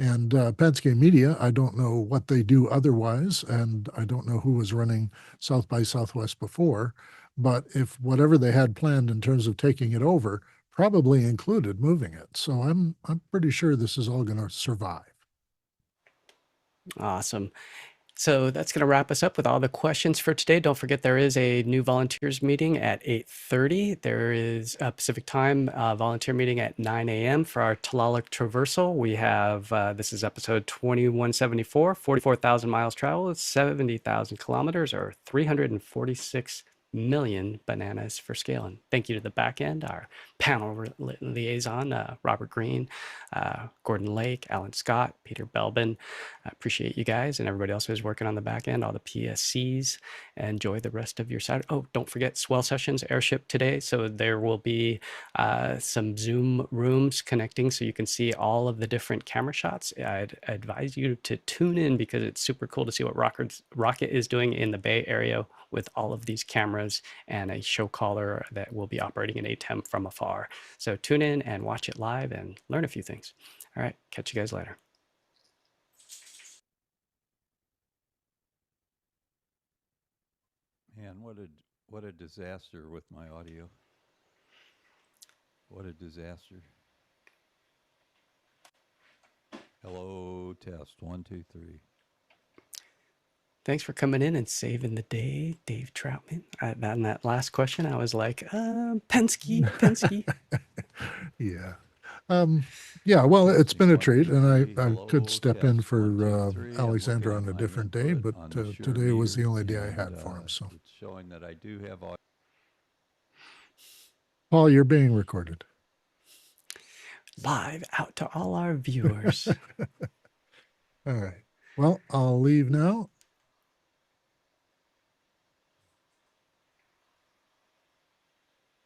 Speaker 2: And Penske Media, I don't know what they do otherwise, and I don't know who was running South by Southwest before, but if whatever they had planned in terms of taking it over probably included moving it. So I'm pretty sure this is all going to survive.
Speaker 1: Awesome. So that's going to wrap us up with all the questions for today. Don't forget there is a new volunteers meeting at 8:30. There is a Pacific time volunteer meeting at 9 a.m. for our Tlaloc traversal. We have, this is episode 2174, 44,000 miles traveled, 70,000 kilometers, or 346 million bananas for scaling. Thank you to the back end, our panel liaison, Robert Green, Gordon Lake, Alan Scott, Peter Belbin. I appreciate you guys and everybody else who's working on the back end, all the PSCs. Enjoy the rest of your Saturday. Oh, don't forget Swell Sessions Airship today. So there will be some Zoom rooms connecting so you can see all of the different camera shots. I'd advise you to tune in because it's super cool to see what Rocket is doing in the Bay Area with all of these cameras and a show caller that will be operating an ATEM from afar. So tune in and watch it live and learn a few things. All right, catch you guys later.
Speaker 3: Man, what a disaster with my audio. What a disaster. Hello, test 1, 2, 3.
Speaker 1: Thanks for coming in and saving the day, Dave Troutman. On that last question, I was like, Penske.
Speaker 2: Yeah. Yeah, well, it's been a treat, and I could step in for Alexander on a different day, but today was the only day I had for him. So
Speaker 3: it's showing that I do have audio.
Speaker 2: Paul, you're being recorded.
Speaker 1: Live out to all our viewers.
Speaker 2: All right. Well, I'll leave now.